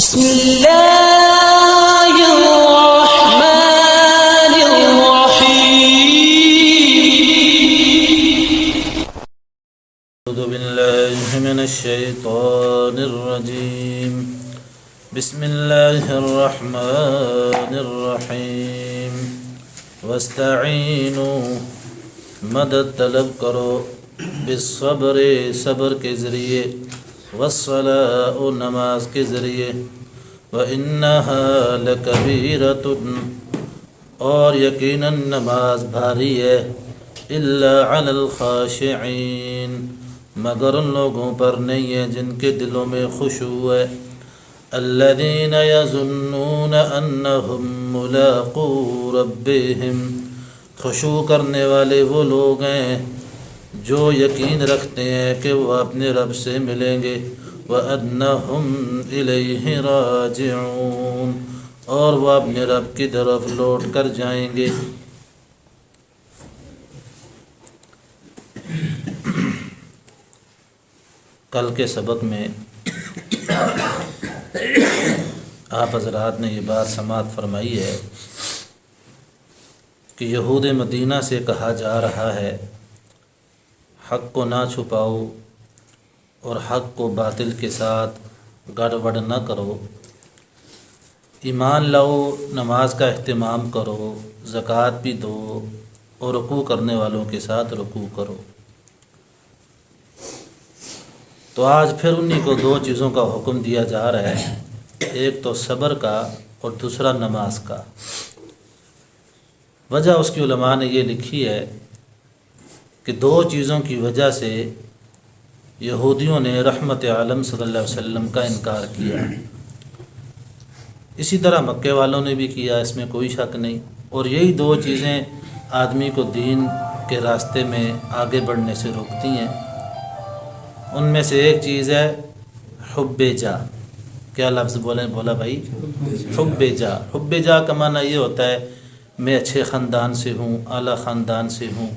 بسم الله الرحمن الرحيم. أعوذ بالله من الشيطان الرجيم. بسم الله الرحمن الرحيم. واستعینوا مدد طلب کرو بالصبر صبر کے ذریعے والصلاۃ نماز کے ذریعے وَإِنَّهَا لَكَبِيرَةٌ اور یقیناً نماز بھاری ہے إِلَّا عَلَى الْخَاشِعِينَ مگر ان لوگوں پر نہیں ہے جن کے دلوں میں خشوع ہے الَّذِينَ يَظُنُّونَ أَنَّهُمْ مُلَاقُو رَبِّهِمْ خشوع کرنے والے وہ لوگ ہیں جو یقین رکھتے ہیں کہ وہ اپنے رب سے ملیں گے وَأَنَّهُمْ إِلَيْهِ رَاجِعُونَ اور وہ اپنے رب کی طرف لوٹ کر جائیں گے۔ کل کے سبق میں آپ حضرات نے یہ بات سماعت فرمائی ہے کہ یہود مدینہ سے کہا جا رہا ہے حق کو نہ چھپاؤ اور حق کو باطل کے ساتھ گڑبڑ نہ کرو، ایمان لاؤ، نماز کا اہتمام کرو، زکوٰۃ بھی دو اور رکوع کرنے والوں کے ساتھ رکوع کرو۔ تو آج پھر انہی کو دو چیزوں کا حکم دیا جا رہا ہے، ایک تو صبر کا اور دوسرا نماز کا۔ وجہ اس کی علماء نے یہ لکھی ہے کہ دو چیزوں کی وجہ سے یہودیوں نے رحمت عالم صلی اللہ علیہ وسلم کا انکار کیا، اسی طرح مکے والوں نے بھی کیا، اس میں کوئی شک نہیں، اور یہی دو چیزیں آدمی کو دین کے راستے میں آگے بڑھنے سے روکتی ہیں۔ ان میں سے ایک چیز ہے حب جا۔ کیا لفظ بولا بھائی؟ حب جا۔ حب جا کا معنی یہ ہوتا ہے میں اچھے خاندان سے ہوں، اعلیٰ خاندان سے ہوں،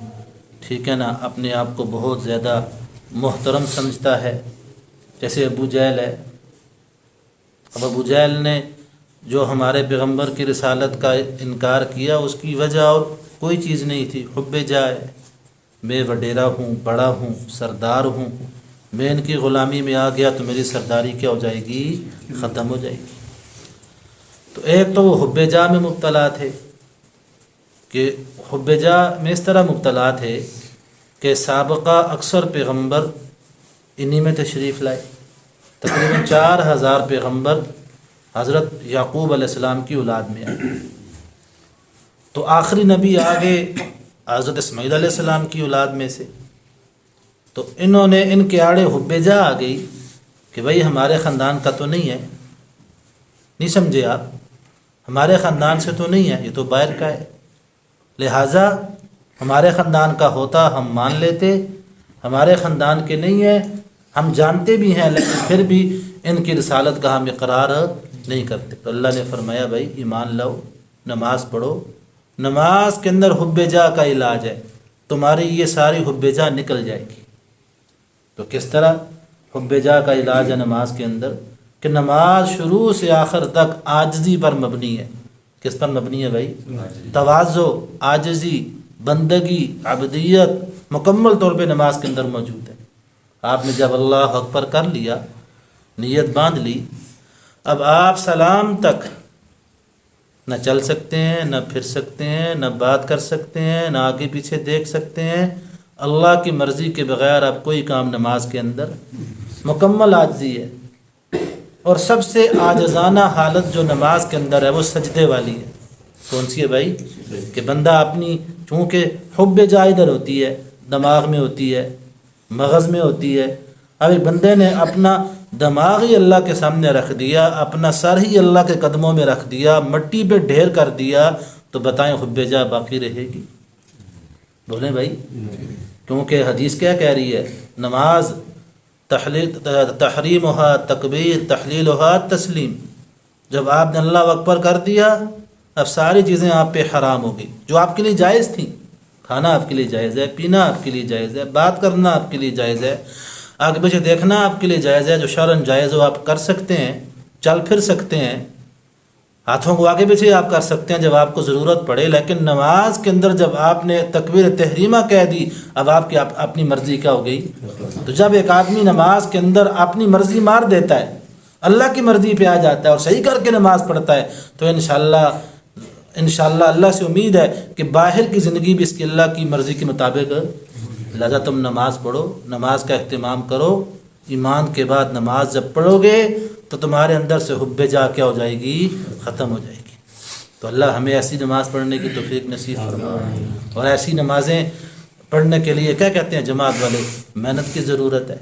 ٹھیک ہے نا، اپنے آپ کو بہت زیادہ محترم سمجھتا ہے، جیسے ابو جہل ہے۔ اب ابو جہل نے جو ہمارے پیغمبر کی رسالت کا انکار کیا اس کی وجہ اور کوئی چیز نہیں تھی، حب جا ہے، میں وڈیرا ہوں، بڑا ہوں، سردار ہوں، میں ان کی غلامی میں آ گیا تو میری سرداری کیا ہو جائے گی؟ ختم ہو جائے گی۔ تو ایک تو وہ حب جا میں مبتلا تھے کہ حب جا میں اس طرح مبتلا تھے کہ سابقہ اکثر پیغمبر انہی میں تشریف لائے، تقریباً 4000 پیغمبر حضرت یعقوب علیہ السلام کی اولاد میں آئے، تو آخری نبی آگے حضرت اسماعیل علیہ السلام کی اولاد میں سے، تو انہوں نے ان کے آڑے حب جا آ گئی کہ بھائی ہمارے خاندان کا تو نہیں ہے، نہیں سمجھے آپ، ہمارے خاندان سے تو نہیں ہے، یہ تو باہر کا ہے، لہٰذا ہمارے خاندان کا ہوتا ہم مان لیتے، ہمارے خاندان کے نہیں ہے، ہم جانتے بھی ہیں لیکن پھر بھی ان کی رسالت کا ہم اقرار نہیں کرتے۔ تو اللہ نے فرمایا بھائی ایمان لاؤ، نماز پڑھو، نماز کے اندر حب جا کا علاج ہے، تمہاری یہ ساری حب جا نکل جائے گی۔ تو کس طرح حب جا کا علاج ہے نماز کے اندر؟ کہ نماز شروع سے آخر تک عاجزی پر مبنی ہے۔ کس پر مبنی ہے بھائی؟ تواضع، عاجزی، بندگی، عبدیت مکمل طور پہ نماز کے اندر موجود ہے۔ آپ نے جب اللہ اکبر کر لیا، نیت باندھ لی، اب آپ سلام تک نہ چل سکتے ہیں، نہ پھر سکتے ہیں، نہ بات کر سکتے ہیں، نہ آگے پیچھے دیکھ سکتے ہیں، اللہ کی مرضی کے بغیر اب کوئی کام نماز کے اندر، مکمل عاجزی ہے۔ اور سب سے عاجزانہ حالت جو نماز کے اندر ہے وہ سجدے والی ہے۔ کون سی ہے بھائی؟ کہ بندہ اپنی، چونکہ حب جا ادھر ہوتی ہے، دماغ میں ہوتی ہے، مغز میں ہوتی ہے، ابھی بندے نے اپنا دماغ ہی اللہ کے سامنے رکھ دیا، اپنا سر ہی اللہ کے قدموں میں رکھ دیا، مٹی پہ ڈھیر کر دیا، تو بتائیں حب جا باقی رہے گی؟ بولیں بھائی، کیونکہ حدیث کیا کہہ رہی ہے؟ نماز تحریمھا تکبیر، تحلیلھا تسلیم۔ جب آپ نے اللہ اکبر کر دیا اب ساری چیزیں آپ پہ حرام ہو گئی، جو آپ کے لیے جائز تھیں، کھانا آپ کے لیے جائز ہے، پینا آپ کے لیے جائز ہے، بات کرنا آپ کے لیے جائز ہے، آگے پیچھے دیکھنا آپ کے لیے جائز ہے، جو شرعاً جائز ہو آپ کر سکتے ہیں، چل پھر سکتے ہیں، ہاتھوں کو آگے پیچھے آپ کر سکتے ہیں جب آپ کو ضرورت پڑے، لیکن نماز کے اندر جب آپ نے تکبیر تحریمہ کہہ دی، اب آپ کی اپنی مرضی کیا ہو گئی؟ تو جب ایک آدمی نماز کے اندر اپنی مرضی مار دیتا ہے، اللہ کی مرضی پہ آ جاتا ہے اور صحیح کر کے نماز پڑھتا ہے، تو انشاءاللہ اللہ سے امید ہے کہ باہر کی زندگی بھی اس کی اللہ کی مرضی کے مطابق، لہذا تم نماز پڑھو، نماز کا اہتمام کرو۔ ایمان کے بعد نماز جب پڑھو گے تو تمہارے اندر سے حب جا کیا ہو جائے گی؟ ختم ہو جائے گی۔ تو اللہ ہمیں ایسی نماز پڑھنے کی توفیق نصیب فرمائے، اور ایسی نمازیں پڑھنے کے لیے کیا کہتے ہیں جماعت والے؟ محنت کی ضرورت ہے۔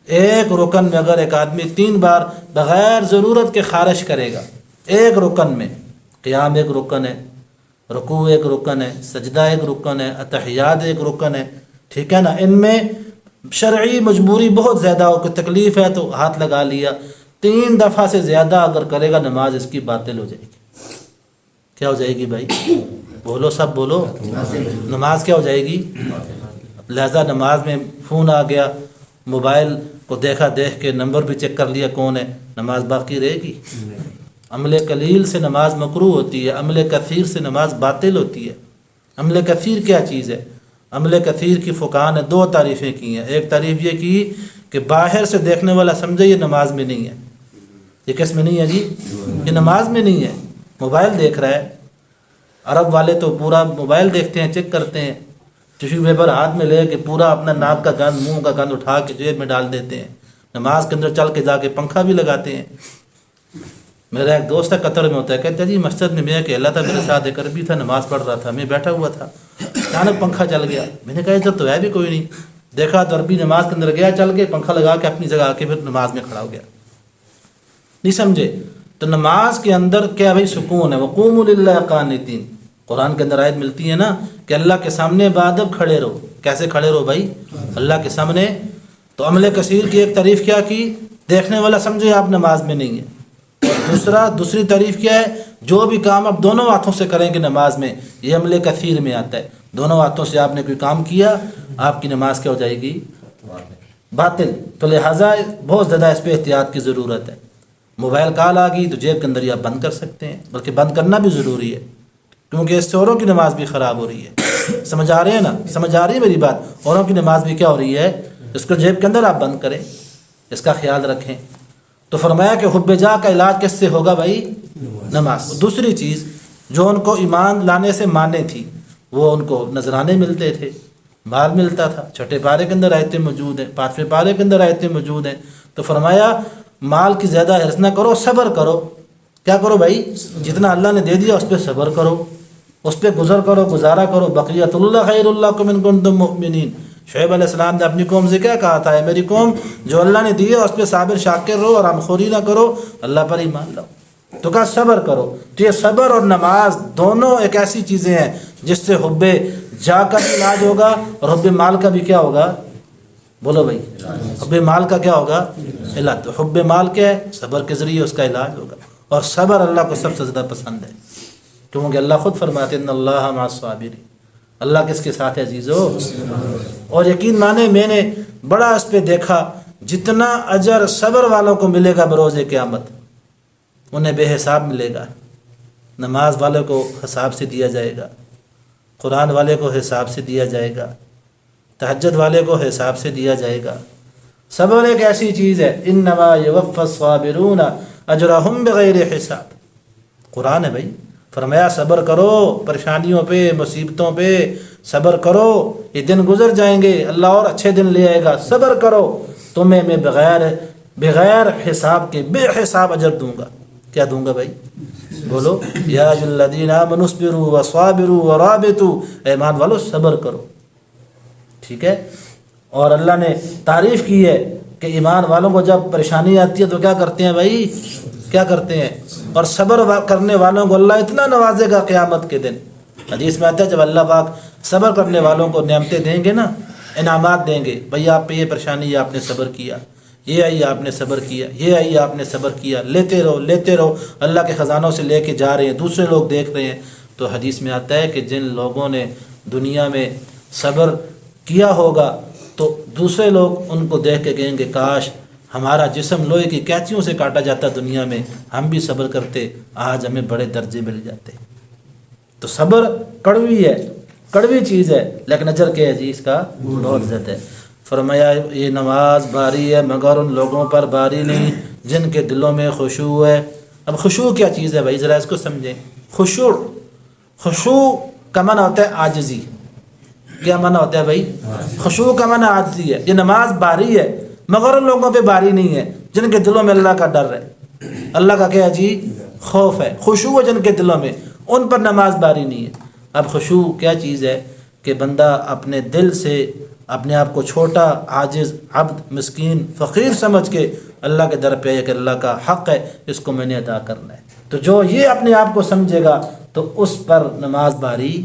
ایک رکن میں اگر ایک آدمی 3 بار بغیر ضرورت کے خارج کرے گا، ایک رکن میں، قیام ایک رکن ہے، رکوع ایک رکن ہے، سجدہ ایک رکن ہے، اتحیات ایک رکن ہے، ٹھیک ہے نا، ان میں شرعی مجبوری بہت زیادہ ہو، کوئی تکلیف ہے تو ہاتھ لگا لیا، 3 دفعہ سے زیادہ اگر کرے گا نماز اس کی باطل ہو جائے گی۔ کیا ہو جائے گی بھائی؟ بولو سب بولو، نماز کیا ہو جائے گی؟ لہذا نماز میں فون آ گیا، موبائل کو دیکھ کے نمبر بھی چیک کر لیا کون ہے، نماز باقی رہے گی؟ عمل قلیل سے نماز مکروہ ہوتی ہے، عمل کثیر سے نماز باطل ہوتی ہے۔ عمل کثیر کیا چیز ہے؟ عمل کثیر کی فقہاء نے 2 تعریفیں کی ہیں۔ ایک تعریف یہ کی کہ باہر سے دیکھنے والا سمجھے یہ نماز میں نہیں ہے۔ یہ کس میں نہیں ہے جی؟ یہ نماز میں نہیں ہے، موبائل دیکھ رہا ہے۔ عرب والے تو پورا موبائل دیکھتے ہیں، چیک کرتے ہیں، ٹیشو پیپر ہاتھ میں لے کے پورا اپنا ناک کا گند، منہ کا گند اٹھا کے جیب میں ڈال دیتے ہیں، نماز کے اندر چل کے جا کے پنکھا بھی لگاتے ہیں۔ میرا ایک دوست ہے قطر میں ہوتا ہے، کہتا ہے جی مسجد میں میں اکیلا تھا، میرے ساتھ ایک عربی تھا، نماز پڑھ رہا تھا، میں بیٹھا ہوا تھا، اچانک پنکھا چل گیا۔ میں نے کہا ادھر تو ہے بھی کوئی نہیں، دیکھا تو عربی نماز کے اندر گیا چل کے، پنکھا لگا کے اپنی جگہ آ کے پھر نماز میں کھڑا ہو گیا۔ نہیں سمجھے؟ تو نماز کے اندر کیا بھائی سکون ہے، وقوموا للہ قانتین، قرآن کے اندر آیت ملتی ہے نا کہ اللہ کے سامنے بادب کھڑے رہو۔ کیسے کھڑے رہو بھائی؟ اللہ کے سامنے۔ تو عمل کثیر کی ایک تعریف کیا کی؟ دیکھنے والا سمجھے آپ نماز میں نہیں ہے۔ دوسری تعریف کیا ہے؟ جو بھی کام آپ دونوں ہاتھوں سے کریں گے نماز میں، یہ عمل کثیر میں آتا ہے۔ دونوں ہاتھوں سے آپ نے کوئی کام کیا، آپ کی نماز کیا ہو جائے گی؟ باطل۔ تو لہٰذا بہت زیادہ اس پہ احتیاط کی ضرورت ہے۔ موبائل کال آ گئی تو جیب کے اندر یہ آپ بند کر سکتے ہیں، بلکہ بند کرنا بھی ضروری ہے، کیونکہ اس سے اوروں کی نماز بھی خراب ہو رہی ہے۔ سمجھ آ رہے ہیں نا؟ سمجھ آ رہی ہے میری بات؟ اوروں کی نماز بھی کیا ہو رہی ہے؟ اس کو جیب کے اندر آپ بند کریں، اس کا خیال رکھیں۔ تو فرمایا کہ حب جا کا علاج کس سے ہوگا بھائی؟ نماز۔ دوسری چیز جو ان کو ایمان لانے سے مانے تھی، وہ ان کو نذرانے ملتے تھے، مال ملتا تھا۔ 6 پارے کے اندر آیتیں موجود ہیں، 5ویں پارے کے اندر آیتیں موجود ہیں۔ تو فرمایا مال کی زیادہ حرص نہ کرو، صبر کرو۔ کیا کرو بھائی؟ جتنا اللہ نے دے دیا اس پہ صبر کرو، اس پہ گزر کرو، گزارا کرو۔ بقیت اللہ خیر لکم ان کنتم مؤمنین۔ شعیب علیہ السلام نے اپنی قوم سے کیا کہا تھا؟ اے میری قوم، جو اللہ نے دیا اس پہ صابر شاکر رہو، اور غمخوری نہ کرو، اللہ پر ایمان لاؤ۔ تو کہا صبر کرو۔ تو یہ صبر اور نماز دونوں ایک ایسی چیزیں ہیں جس سے حب جا کا بھی علاج ہوگا اور حب مال کا بھی کیا ہوگا؟ بولو بھائی، حب مال کا کیا ہوگا؟ علاج۔ تو حب مال کیا ہے؟ صبر کے ذریعے اس کا علاج ہوگا، اور صبر اللہ کو سب سے زیادہ پسند ہے، کیونکہ اللہ خود فرماتے ہیں ان اللہ مع الصابرین، اللہ کس کے ساتھ ہے عزیزو؟ اور یقین مانے میں نے بڑا اس پہ دیکھا، جتنا اجر صبر والوں کو ملے گا بروز قیامت انہیں بے حساب ملے گا۔ نماز والے کو حساب سے دیا جائے گا، قرآن والے کو حساب سے دیا جائے گا، تہجد والے کو حساب سے دیا جائے گا۔ صبر ایک ایسی چیز ہے، انما یوفی الصابرون اجرہم بغیر حساب، قرآن ہے بھائی۔ فرمایا صبر کرو، پریشانیوں پہ، مصیبتوں پہ صبر کرو، یہ دن گزر جائیں گے، اللہ اور اچھے دن لے آئے گا، صبر کرو، تمہیں میں بغیر حساب کے بے حساب اجر دوں گا۔ کیا دوں گا بھائی؟ بولو، یا ایھا الذین آمنوا اصبروا وصابروا ورابطوا، ایمان والو صبر کرو، ٹھیک ہے۔ اور اللہ نے تعریف کی ہے کہ ایمان والوں کو جب پریشانی آتی ہے تو کیا کرتے ہیں بھائی؟ کیا کرتے ہیں؟ اور صبر کرنے والوں کو اللہ اتنا نوازے گا قیامت کے دن۔ حدیث میں آتا ہے جب اللہ پاک صبر کرنے والوں کو نعمتیں دیں گے نا، انعامات دیں گے، بھئی آپ پہ یہ پریشانی ہے، آپ نے صبر کیا، یہ آئی آپ نے صبر کیا، یہ آئی آپ نے صبر کیا، لیتے رہو لیتے رہو، اللہ کے خزانوں سے لے کے جا رہے ہیں، دوسرے لوگ دیکھ رہے ہیں۔ تو حدیث میں آتا ہے کہ جن لوگوں نے دنیا میں صبر کیا ہوگا تو دوسرے لوگ ان کو دیکھ کے کہیں گے کاش ہمارا جسم لوہے کی کینچیوں سے کاٹا جاتا دنیا میں، ہم بھی صبر کرتے، آج ہمیں بڑے درجے مل جاتے۔ تو صبر کڑوی ہے، کڑوی چیز ہے، لیکن اجر کیا ہے جی اس کا بہت زیادہ ہے۔ فرمایا یہ نماز باری ہے مگر ان لوگوں پر باری نہیں جن کے دلوں میں خشوع ہے۔ اب خشوع کیا چیز ہے بھائی، ذرا اس کو سمجھیں۔ خشوع کا معنی ہوتا ہے عاجزی۔ کیا معنی ہوتا ہے بھائی؟ خشوع کا معنی عاجزی ہے۔ یہ نماز باری ہے مگر ان لوگوں پہ باری نہیں ہے جن کے دلوں میں اللہ کا ڈر ہے، اللہ کا کیا ہے جی خوف ہے۔ خشوع ہے جن کے دلوں میں، ان پر نماز باری نہیں ہے۔ اب خشوع کیا چیز ہے کہ بندہ اپنے دل سے اپنے آپ کو چھوٹا، عاجز، عبد، مسکین، فقیر سمجھ کے اللہ کے در پہ کہ اللہ کا حق ہے، اس کو میں نے ادا کرنا ہے۔ تو جو یہ اپنے آپ کو سمجھے گا تو اس پر نماز باری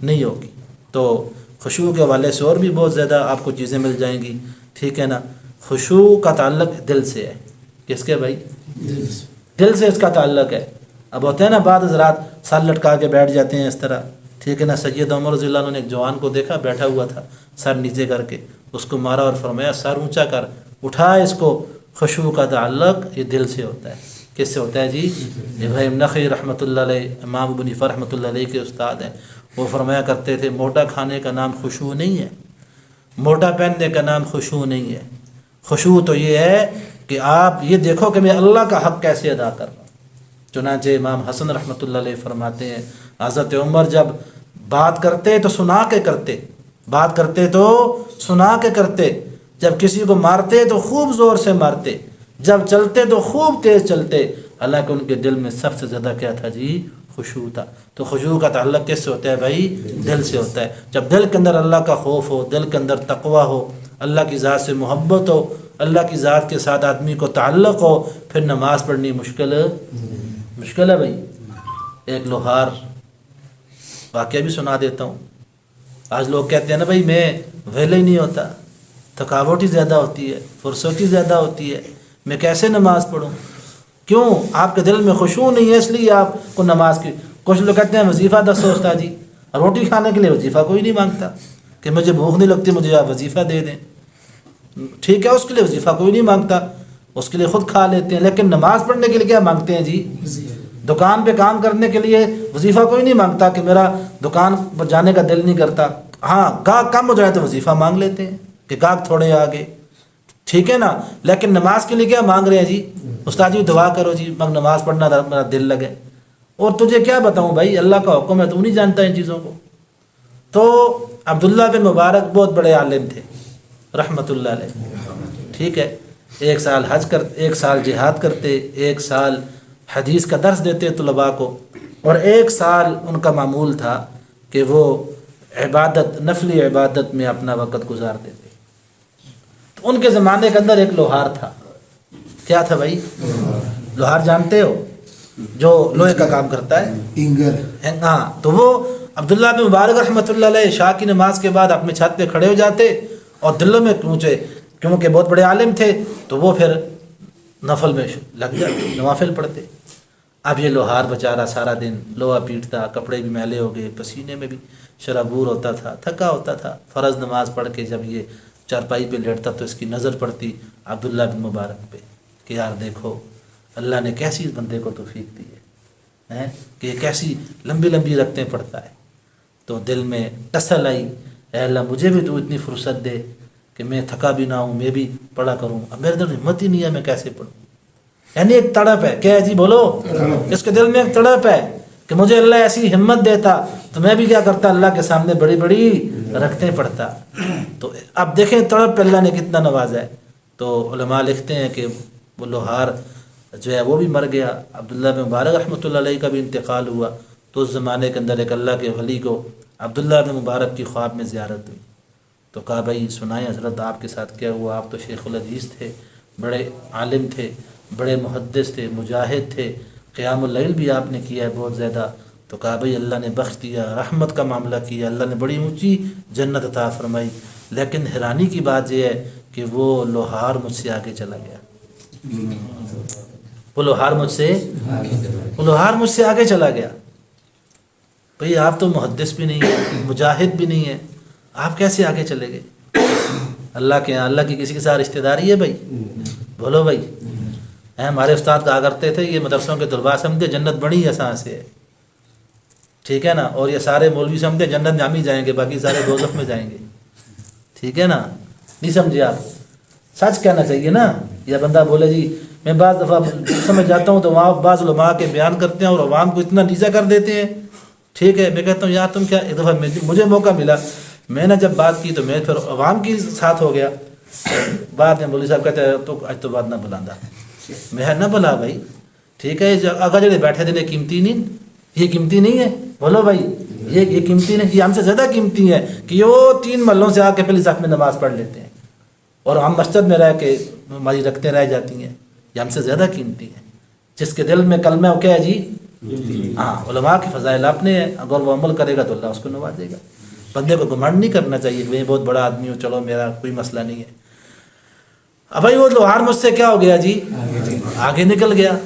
نہیں ہوگی۔ تو خشوع کے حوالے سے اور بھی بہت زیادہ آپ کو چیزیں مل جائیں گی، ٹھیک ہے نا۔ خشوع کا تعلق دل سے ہے۔ کس کے بھائی؟ دل سے اس کا تعلق ہے۔ اب ہوتے ہیں نا بعض حضرات سر لٹکا کے بیٹھ جاتے ہیں اس طرح، ٹھیک ہے نا۔ سید عمر رضی اللہ عنہ نے ایک جوان کو دیکھا بیٹھا ہوا تھا سر نیچے کر کے، اس کو مارا اور فرمایا سر اونچا کر، اٹھا اس کو۔ خشوع کا تعلق یہ دل سے ہوتا ہے۔ کس سے ہوتا ہے جی؟ ابراہیم نخعی رحمۃ اللہ علیہ، امام ابو حنیفہ رحمۃ اللہ علیہ کے استاد ہیں، وہ فرمایا کرتے تھے موٹا کھانے کا نام خشوع نہیں ہے، موٹا پہننے کا نام خشوع نہیں ہے۔ خشوع تو یہ ہے کہ آپ یہ دیکھو کہ میں اللہ کا حق کیسے ادا کر رہا ہوں۔ چنانچہ امام حسن رحمۃ اللہ علیہ فرماتے ہیں حضرت عمر جب بات کرتے تو سنا کے کرتے، بات کرتے تو سنا کے کرتے، جب کسی کو مارتے تو خوب زور سے مارتے، جب چلتے تو خوب تیز چلتے، حالانکہ ان کے دل میں سب سے زیادہ کیا تھا جی؟ خشوع تھا۔ تو خشوع کا تعلق کس سے ہوتا ہے بھائی؟ دل سے ہوتا ہے۔ جب دل کے اندر اللہ کا خوف ہو، دل کے اندر تقوی ہو، اللہ کی ذات سے محبت ہو، اللہ کی ذات کے ساتھ آدمی کو تعلق ہو، پھر نماز پڑھنی مشکل ہے بھائی۔ ایک لوہار واقعہ بھی سنا دیتا ہوں۔ آج لوگ کہتے ہیں نا بھائی میں ویلے ہی نہیں ہوتا، تھکاوٹ ہی زیادہ ہوتی ہے، فرصت ہی زیادہ ہوتی ہے، میں کیسے نماز پڑھوں؟ کیوں؟ آپ کے دل میں خشوع نہیں ہے، اس لیے آپ کو نماز کی۔ کچھ لوگ کہتے ہیں وظیفہ دس استاد جی، روٹی کھانے کے لیے وظیفہ کوئی نہیں مانگتا کہ مجھے بھوک نہیں لگتی مجھے آپ وظیفہ دے دیں، ٹھیک ہے، اس کے لیے وظیفہ کوئی نہیں مانگتا، اس کے لیے خود کھا لیتے ہیں، لیکن نماز پڑھنے کے لیے کیا مانگتے ہیں جی؟ دکان پہ کام کرنے کے لیے وظیفہ کوئی نہیں مانگتا کہ میرا دکان پر جانے کا دل نہیں کرتا، ہاں گاہک کم ہو جائے تو وظیفہ مانگ لیتے ہیں کہ گاہک تھوڑے آگے، ٹھیک ہے نا۔ لیکن نماز کے لیے کیا مانگ رہے ہیں جی؟ استاد جی دعا کرو جی مگر نماز پڑھنا میرا دل لگے۔ اور تجھے کیا بتاؤں بھائی، اللہ کا حکم ہے، تو نہیں جانتا ان چیزوں کو۔ تو عبداللہ بن مبارک بہت بڑے عالم تھے رحمۃ اللہ علیہ، ٹھیک ہے۔ ایک سال حج کرتے، ایک سال جہاد کرتے، ایک سال حدیث کا درس دیتے طلباء کو، اور ایک سال ان کا معمول تھا کہ وہ عبادت، نفلی عبادت میں اپنا وقت گزار دیتے۔ تو ان کے زمانے کے اندر ایک لوہار تھا۔ کیا تھا بھائی؟ لوہار جانتے ہو؟ جو لوہے کا کام کرتا ہے، اینگر۔ ہاں، تو وہ عبداللہ بن مبارک رحمۃ اللہ علیہ عشاء کی نماز کے بعد اپنے چھت پہ کھڑے ہو جاتے اور دلوں میں پہنچے، کیونکہ بہت بڑے عالم تھے، تو وہ پھر نفل میں لگ جاتے، نوافل پڑھتے۔ اب یہ لوہار بیچارہ سارا دن لوہا پیٹتا، کپڑے بھی میلے ہو گئے، پسینے میں بھی شرابور ہوتا تھا، تھکا ہوتا تھا۔ فرض نماز پڑھ کے جب یہ چارپائی پہ لیٹتا تو اس کی نظر پڑتی عبداللہ بن مبارک پہ کہ یار دیکھو اللہ نے کیسی بندے کو توفیق دی ہے کہ یہ کیسی لمبی لمبی رکھتیں پڑھتا ہے۔ تو دل میں ٹسل آئی، اے اللہ مجھے بھی تو اتنی فرصت دے کہ میں تھکا بھی نہ ہوں، میں بھی پڑھا کروں۔ اب میرے دل میں ہمت ہی نہیں ہے، میں کیسے پڑھوں؟ یعنی ایک تڑپ ہے، کیا ہے جی بولو؟ اس کے دل میں ایک تڑپ ہے کہ مجھے اللہ ایسی ہمت دیتا تو میں بھی کیا کرتا، اللہ کے سامنے بڑی بڑی رکھتیں پڑھتا۔ تو اب دیکھیں تڑپ پہ اللہ نے کتنا نوازا ہے۔ تو علماء لکھتے ہیں کہ وہ لوہار جو ہے وہ بھی مر گیا، عبداللہ بن مبارک رحمۃ اللہ علیہ کا بھی انتقال ہوا۔ تو اس زمانے کے اندر ایک اللہ کے ولی کو عبداللہ بن مبارک کی خواب میں زیارت ہوئی، تو کہا بھائی سنائیں حضرت آپ کے ساتھ کیا ہوا؟ آپ تو شیخ الحدیث تھے، بڑے عالم تھے، بڑے محدث تھے، مجاہد تھے، قیام اللیل بھی آپ نے کیا ہے بہت زیادہ۔ تو کہا بھئی اللہ نے بخش دیا، رحمت کا معاملہ کیا، اللہ نے بڑی اونچی جنت عطا فرمائی، لیکن حیرانی کی بات یہ ہے کہ وہ لوہار مجھ سے آگے چلا گیا، وہ لوہار مجھ سے آگے چلا گیا۔ بھئی آپ تو محدث بھی نہیں ہیں، مجاہد بھی نہیں ہیں، آپ کیسے آگے چلے گئے؟ اللہ کے یہاں اللہ کی کسی کے ساتھ رشتہ داری ہے بھائی؟ بولو بھائی. ہمارے استاد کہا کرتے تھے یہ مدرسوں کے طلباء سمجھے جنت بڑی آسان سے ہے، ٹھیک ہے نا، اور یہ سارے مولوی سمجھے جنت میں ہم ہی جائیں گے، باقی سارے دوزخ میں جائیں گے، ٹھیک ہے نا. نہیں سمجھے آپ؟ سچ کہنا چاہیے نا. یا بندہ بولے جی میں بعض دفعہ سمجھ جاتا ہوں تو وہاں بعض علماء کے بیان کرتے ہیں اور عوام کو اتنا نیچا کر دیتے ہیں، ٹھیک ہے. میں کہتا ہوں یار تم کیا، ایک دفعہ مجھے موقع ملا، میں نے جب بات کی تو میں پھر عوام کی ساتھ ہو گیا. بعد میں مولوی صاحب کہتے ہیں تو اج تو بات نہ بلاندا، میں نہ بلا بھائی، ٹھیک ہے. اگر جڑے بیٹھے تھے قیمتی نہیں، یہ قیمتی نہیں ہے؟ بولو بھائی یہ قیمتی نہیں، یہ ہم سے زیادہ قیمتی ہے کہ وہ 3 محلوں سے آ کے پہلی صف میں نماز پڑھ لیتے ہیں اور ہم مسجد میں رہ کے ہماری رکھتے رہ جاتی ہیں. یہ ہم سے زیادہ قیمتی ہے. جس کے دل میں کلمہ وہ کیا ہے جی؟ ہاں، علماء کی فضائل اپنے ہیں، اگر وہ عمل کرے گا تو اللہ اس کو نوازے گا. بندے کو گھمنڈ نہیں کرنا چاہیے کہ میں بہت بڑا آدمی ہوں، چلو میرا کوئی مسئلہ نہیں ہے. اب بھائی وہ لوہار مجھ سے کیا ہو گیا جی؟ آگے نکل گیا.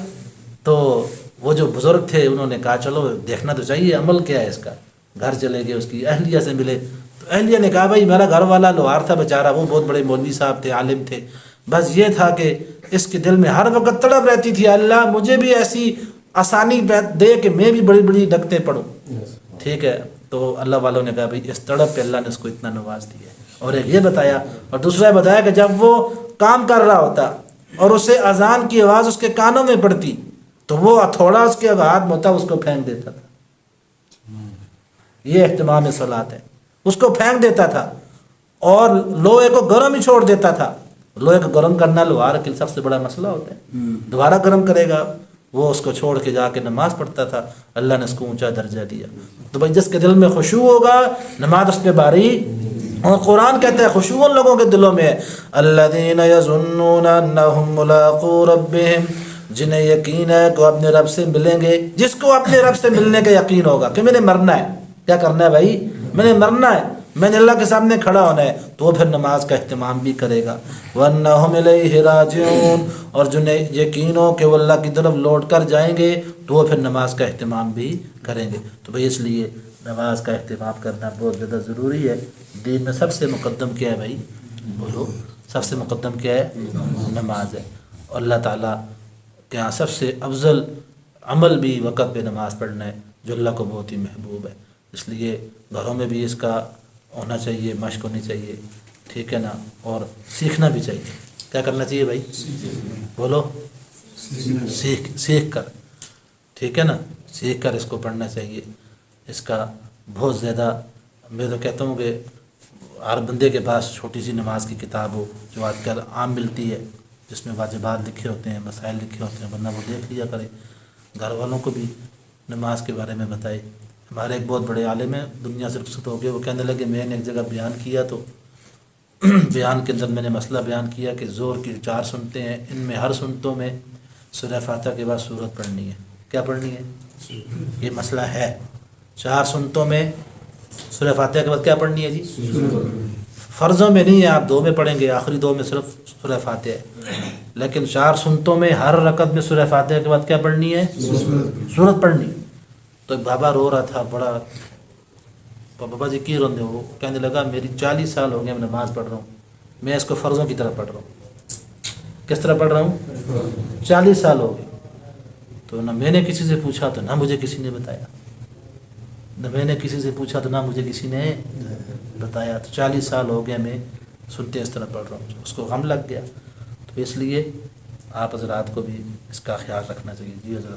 تو وہ جو بزرگ تھے انہوں نے کہا چلو دیکھنا تو چاہیے عمل کیا ہے اس کا. گھر چلے گئے، اس کی اہلیہ سے ملے تو اہلیہ نے کہا بھائی میرا گھر والا لوہار تھا بیچارہ، وہ بہت بڑے مولوی صاحب تھے، عالم تھے، بس یہ تھا کہ اس کے دل میں ہر وقت تڑپ رہتی تھی اللہ مجھے بھی ایسی آسانی دے کہ میں بھی بڑی بڑی ڈکتیں پڑھوں، ٹھیک ہے. تو اللہ والوں نے کہا بھائی اس تڑپ پہ اللہ نے اس کو اتنا نواز دیا. اور ایک یہ بتایا، اور دوسرا بتایا کہ جب وہ کام کر رہا ہوتا اور اسے اذان کی آواز اس کے کانوں میں پڑتی تو وہ ہتھوڑا اس کے ہاتھ میں ہوتا اس کو پھینک دیتا تھا. یہ اہتمام صلاۃ ہے. اس کو پھینک دیتا تھا اور لوہے کو گرم ہی چھوڑ دیتا تھا. لوہے کو گرم کرنا لوہار کے سب سے بڑا مسئلہ ہوتا ہے، دوبارہ گرم کرے گا. وہ اس کو چھوڑ کے جا کے نماز پڑھتا تھا. اللہ نے اس کو اونچا درجہ دیا. تو بھائی جس کے دل میں خشوع ہوگا نماز اس پہ باری. اور قرآن کہتا ہے خشوع ان لوگوں کے دلوں میں ہے الذین یظنون انہم ملاقو ربہم، جنہیں یقین ہے کہ وہ اپنے رب سے ملیں گے. جس کو اپنے رب سے ملنے کا یقین ہوگا کہ میں نے مرنا ہے، کیا کرنا ہے بھائی؟ میں نے مرنا ہے، میں نے اللہ کے سامنے کھڑا ہونا ہے، تو وہ پھر نماز کا اہتمام بھی کرے گا. وَأَنَّهُمْ إِلَيْهِ رَاجِعُونَ، اور جنہیں یقین ہو کہ وہ اللہ کی طرف لوٹ کر جائیں گے تو وہ پھر نماز کا اہتمام بھی کریں گے. تو بھائی اس لیے نماز کا اہتمام کرنا بہت زیادہ ضروری ہے. دین میں سب سے مقدم کیا ہے بھائی؟ بولو، سب سے مقدم کیا ہے؟ نماز ہے. اور اللہ تعالیٰ کے یہاں سب سے افضل عمل بھی وقت پہ نماز پڑھنا ہے جو اللہ کو بہت ہی محبوب ہے. اس لیے گھروں میں بھی اس کا ہونا چاہیے، مشق ہونی چاہیے، ٹھیک ہے نا، اور سیکھنا بھی چاہیے. کیا کرنا چاہیے بھائی؟ بولو، سیکھ کر، ٹھیک ہے نا، سیکھ کر اس کو پڑھنا چاہیے. اس کا بہت زیادہ، میں تو کہتا ہوں کہ ہر بندے کے پاس چھوٹی سی نماز کی کتاب ہو جو آج کل عام ملتی ہے، جس میں واجبات لکھے ہوتے ہیں، مسائل لکھے ہوتے ہیں، ورنہ وہ دیکھ لیا کرے. گھر والوں کو بھی نماز کے بارے میں بتائے. ہمارے ایک بہت بڑے عالم ہیں، دنیا سے رخصت ہو گئے، وہ کہنے لگے میں نے ایک جگہ بیان کیا تو بیان کے اندر میں نے مسئلہ بیان کیا کہ زور کی 4 سنتیں ہیں، ان میں ہر سنتوں میں سورہ فاتحہ کے بعد سورت پڑھنی ہے. کیا پڑھنی ہے؟ یہ مسئلہ ہے. 4 سنتوں میں سورہ فاتحہ کے بعد کیا پڑھنی ہے جی؟ فرضوں میں نہیں ہے، آپ 2 میں پڑھیں گے، آخری 2 میں صرف سورہ فاتحہ ہے. لیکن 4 سنتوں میں ہر رکعت میں سورہ فاتحہ کے بعد کیا پڑھنی ہے؟ سورت پڑھنی. تو ایک بابا رو رہا تھا بڑا، بابا جی کی روندے ہو؟ کہنے لگا میری 40 سال ہو گئے میں نماز پڑھ رہا ہوں، میں اس کو فرضوں کی طرح پڑھ رہا ہوں. کس طرح پڑھ رہا ہوں؟ 40 سال ہو گئے. تو نہ میں نے کسی سے پوچھا تو نہ مجھے کسی نے بتایا، نہ میں نے کسی سے پوچھا تو نہ مجھے کسی نے بتایا. تو 40 سال ہو گئے میں سنتے اس طرح پڑھ رہا ہوں. اس کو غم لگ گیا. تو اس لیے آپ حضرات کو بھی اس کا خیال رکھنا چاہیے. جی حضرت.